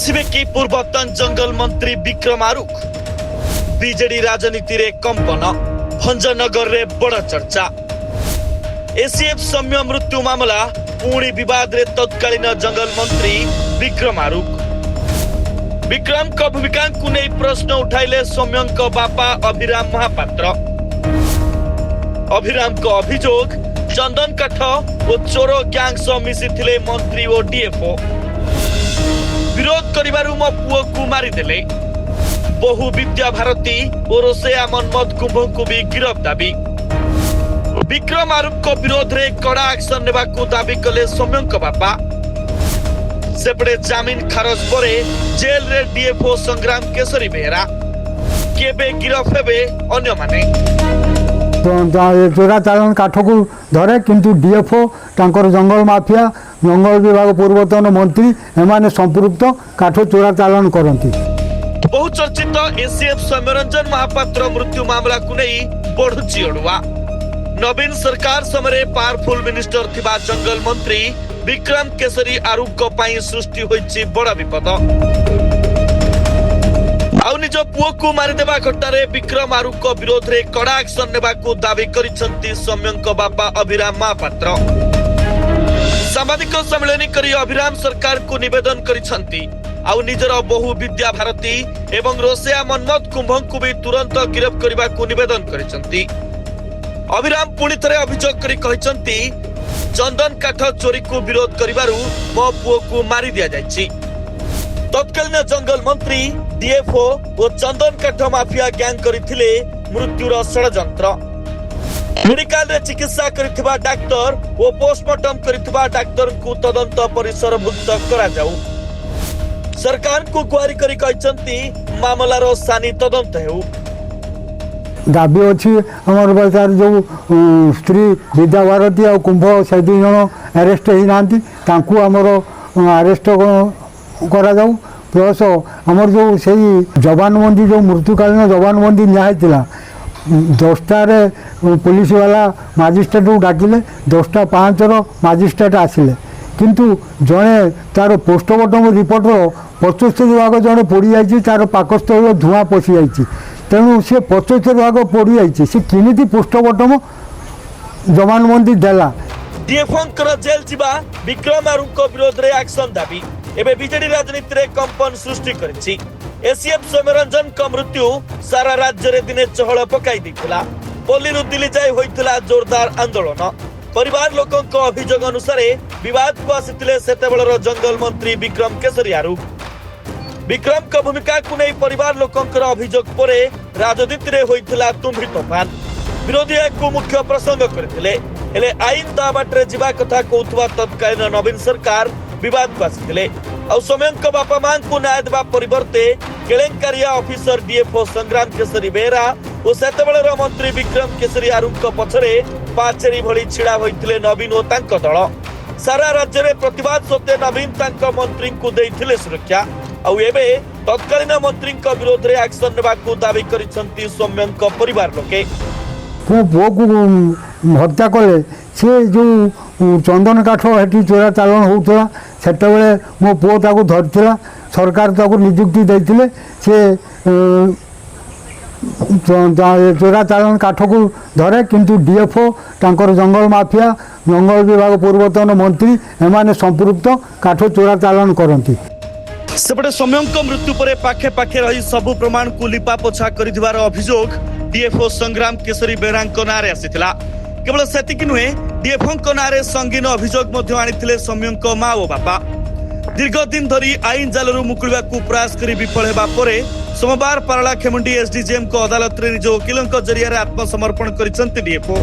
ଆସିବେ କି ପୂର୍ବତନ ଜଙ୍ଗଲ ମନ୍ତ୍ରୀ ବିକ୍ରମ ଆରୁଖ? ବିଜେଡି ରାଜନୀତିରେ କମ୍ପନ, ଭଞ୍ଜନଗରରେ ବଡ଼ ଚର୍ଚ୍ଚା। एसीएफ सौम्य मृत्यु मामला पुणी विवाद रे तत्कालीन जंगल मंत्री विक्रम आरुख। विक्रम को भूमिका को नहीं प्रश्न उठाइले सौम्य बापा अभिराम महापात्र। अभिराम को अभियोग चंदन काठ और चोर गैंग सह मिसिथिले मंत्री और डीएफओ। विरोध करिबारु मो पुओ को मारिदेले। बहु विद्या भारती और रोसेया मनमोहन कुंभ को भी गिरफ्त दाबी। विक्रम आरुख को विरोध रे कड़ा एक्शन नेबा को दाबी कले सौम्य बापा। सेपड़े जामिन खारज परे जेल रे डीएफओ संग्राम केसरी बेहरा। केबे गिरफ हेबे अन्य माने? चोरा चालान काठ को धरे किंतु डीएफओ तांकर जंगल माफिया जंगल विभाग पूर्वतन मंत्री एमाने संपृक्त काठ चोरा चालान करती। बहुचर्चित एसीएफ सौम्यरंजन महापात्र मृत्यु मामला को नहीं बढ़ुची अड़ुआ। नवीन सरकार समय पावरफुल मिनिस्टर थिबा जंगल मंत्री विक्रम केसरी आरुख को पाई सृष्टि होइछि बड़ा विपद। आउ निज पुओ को मारिदेबा घटना विक्रम आरुख को विरोध रे कड़ा एक्शन नेबा को दाबी करिसंती सौम्यंक बापा अभिराम महापात्र। सामाजिक सम्मेलन करी अभिराम सरकार को निवेदन करिसंती आउ निजर बहु विद्या भारती एवं रोसेया मनमोहन कुंभ को भी तुरंत गिरफ्त करबा को निवेदन करिसंती। अभिराम पुणी थे अभियोग करी कहते चंदन काठ चोरी को विरोध करिबारु मो पुओ को मारी दिया जायछि। तत्कालीन जंगल मंत्री डीएफओ और चंदन काठ माफिया गैंग करथिले मृत्युर षडयंत्र। मेडिकल रे चिकित्सा करिथिबा डाक्टर और पोस्टमार्टम करिथिबा डाक्टर को तदंत परिसरभुक्त करा जाऊ। सरकार को गुहारी करी कहचंती मामलार सानी तदंत हेउ। दाबी अच्छी आमर बजार जो स्त्री विद्या भारती और कुंभ से दुई जन अरेस्ट होती आमर अरेस्ट करा जाऊ। प्लस आमर जो से जवानबंदी जो मृत्युकालीन जवानबंदी निहला 10टार पुलिस वाला मजिस्ट्रेट को डाकिले 10:05 मजिस्ट्रेट आसिले किंतु जड़े तार पोस्टमार्टम रिपोर्टर 75 भाग जड़े पोड़ी जाइए तार पाकस्थल धूआं पशि जाइए तेणु सी 75 भाग पोड़ी जाइए सी किमिति पोस्टमार्टम जवानबंदी देला। डीएफओ जेल जीवा विक्रम आरुख को विरोध रे एक्शन दाबी एबे बीजेडी राजनीति रे कंपन सृष्टि करिछि। एसीएफ सौम्यरंजन को मृत्यु सारा राज्य रे दिने चहल पकाई दिथिला। पोलीरु दिल्ली जाय होइथिला जोरदार आंदोलन। परिवार लोकों को अभियोग अनुसार विवाद को आसिथिले सेतेबेलर जंगल मंत्री विक्रम केसरी आरुख। विक्रम को भूमिका को नहीं परिवार लोकों अभियोग परे राजनीति रे होइथिला तुम्भी तोफान। विरोधी को मुख्य प्रसंग करथिले हेले आईन ता बाटरे जीवा कथा कहउथवा तत्कालीन नवीन सरकार विवाद को आसिथिले। आ सौम्यंक बापा मां को न्याय देबा परिवर्ते केलेंकारिया ऑफिसर डीएफओ संग्राम केसरी बेहरा और सेतेबेलर मंत्री विक्रम केसरी आरुख को पछरे पाचेरी भली छिड़ा होइथिले नवीन और तांको दल। सारा राज्य रे प्रतिवाद सत्ते नवीन तांको मंत्री को देइथिले सुरक्षा। आउ एबे तत्कालीन मंत्री को विरोध रे एक्शन नेबा को दाबी करिसंती सौम्यंक परिवार लोके। पुओ को हत्या कले सी जो चंदन काठ हेटी चोरा चालान होता सेतबेले मो पुओ ताको धरथिला सरकार ताको नियुक्ति देथिले से चोरा चालान काठ को धरे किंतु डीएफओ तांकर जंगल माफिया जंगल विभाग पूर्वतन मंत्री एमाने संपृक्त काठ चोरा चालान करती। सेपटे सौम्यंक मृत्यु पर पाखे पाखे रही सबु प्रमाण को लिपा पोछा कर अभियोग डीएफओ संग्राम केसरी बेहरा नारे आसीथिला। केवल सेतिकी नुहे डीएफओ नारे संगीन अभियोग आनिथिले सौम्यंक मां और बापा। दीर्घ दिन धरी आईन जालरू मुकुलिबा को प्रयास करी विफल हेबा परे सोमवार पारला खेमुंडी एसडीजेएम को अदालत रे निज वकीलंक जरिया आत्मसमर्पण करिसंती डीएफओ।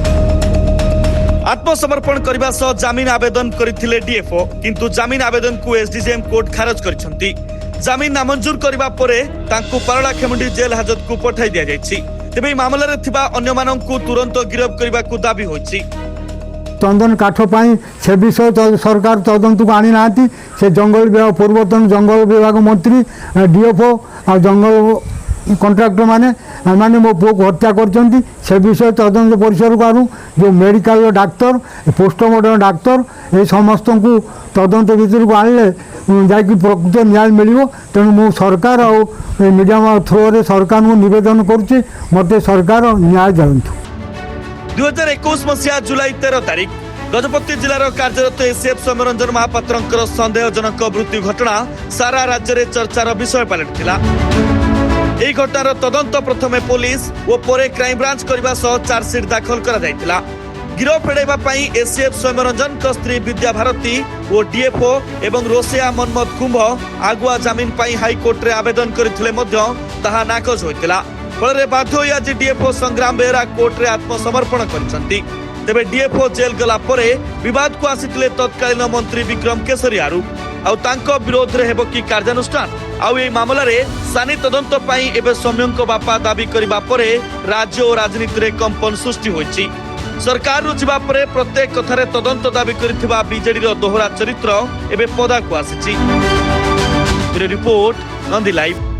आत्मसमर्पण करबा सह जामिन आवेदन करथिले डीएफओ किंतु जामिन आवेदन को एसडीजेएम कोर्ट खारज करिसंती। जामिन नामंजूर करबा परे तांकु पारला खेमुंडी जेल हाजत को पठाई दिया जायछि। तेबे मामला रे थिबा अन्य माननकु तुरंत गिरफ्त करबा को दाबी होइछि। चंदन काठ पाई से विषय सरकार तदंत को आनी नांती से जंगल विभाग पूर्वतन जंगल विभाग मंत्री डीएफओ आ जंगल କଣ୍ଟ୍ରାକ୍ଟର ମାନେ ମୋ ପୁଅକୁ ହତ୍ୟା କରିଛନ୍ତି ସେ ବିଷୟ ତଦନ୍ତ ପରିସର କରୁ ଯେଉଁ ମେଡ଼ିକାଲର ଡାକ୍ତର ପୋଷ୍ଟମର୍ଟମ ଡାକ୍ତର ଏ ସମସ୍ତଙ୍କୁ ତଦନ୍ତ ଭିତରକୁ ଆଣିଲେ ଯାଇକି ପ୍ରକୃତ ନ୍ୟାୟ ମିଳିବ। ତେଣୁ ମୁଁ ସରକାର ଆଉ ମିଡ଼ିଆ ଥ୍ରୋରେ ସରକାରଙ୍କୁ ନିବେଦନ କରୁଛି ମୋତେ ସରକାର ନ୍ୟାୟ ଦିଅନ୍ତୁ। 2021 ମସିହା ଜୁଲାଇ 13 ତାରିଖ ଗଜପତି ଜିଲ୍ଲାର କାର୍ଯ୍ୟରତ ଏସିଏଫ୍ ସୌମ୍ୟରଞ୍ଜନ ମହାପାତ୍ରଙ୍କର ସନ୍ଦେହଜନକ ମୃତ୍ୟୁ ଘଟଣା ସାରା ରାଜ୍ୟରେ ଚର୍ଚ୍ଚାର ବିଷୟ ପାଲଟିଥିଲା। ଏହି ଘଟଣାର ତଦନ୍ତ ପ୍ରଥମେ ପୋଲିସ ଓ ପରେ କ୍ରାଇମବ୍ରାଞ୍ଚ କରିବା ସହ ଚାର୍ଜସିଟ୍ ଦାଖଲ କରାଯାଇଥିଲା। ଗିରଫ ଏଡ଼ାଇବା ପାଇଁ ଏସିଏଫ୍ ସୌମ୍ୟରଞ୍ଜନଙ୍କ ସ୍ତ୍ରୀ ବିଦ୍ୟା ଭାରତୀ ଓ ଡିଏଫ୍ଓ ଏବଂ ରୋଷେୟା ମନ୍ମଥ କୁମ୍ଭ ଆଗୁଆ ଜାମିନ ପାଇଁ ହାଇକୋର୍ଟରେ ଆବେଦନ କରିଥିଲେ ମଧ୍ୟ ତାହା ନାକଚ ହୋଇଥିଲା। ଫଳରେ ବାଧ୍ୟ ହୋଇ ଆଜି ଡିଏଫ୍ଓ ସଂଗ୍ରାମ ବେହେରା କୋର୍ଟରେ ଆତ୍ମସମର୍ପଣ କରିଛନ୍ତି। ତେବେ ଡିଏଫ୍ଓ ଜେଲ୍ ଗଲା ପରେ ବିବାଦକୁ ଆସିଥିଲେ ତତ୍କାଳୀନ ମନ୍ତ୍ରୀ ବିକ୍ରମ କେଶରୀ ଆରୁଖ। ଆଉ ତାଙ୍କ ବିରୋଧରେ ହେବ କି କାର୍ଯ୍ୟାନୁଷ୍ଠାନ? ଆଉ ଏହି ମାମଲାରେ ସାନି ତଦନ୍ତ ପାଇଁ ଏବେ ସୌମ୍ୟଙ୍କ ବାପା ଦାବି କରିବା ପରେ ରାଜ୍ୟ ଓ ରାଜନୀତିରେ କମ୍ପନ ସୃଷ୍ଟି ହୋଇଛି। ସରକାରରୁ ଯିବା ପରେ ପ୍ରତ୍ୟେକ କଥାରେ ତଦନ୍ତ ଦାବି କରିଥିବା ବିଜେଡିର ଦୋହରା ଚରିତ୍ର ଏବେ ପଦାକୁ ଆସିଛି। Report Nandi live.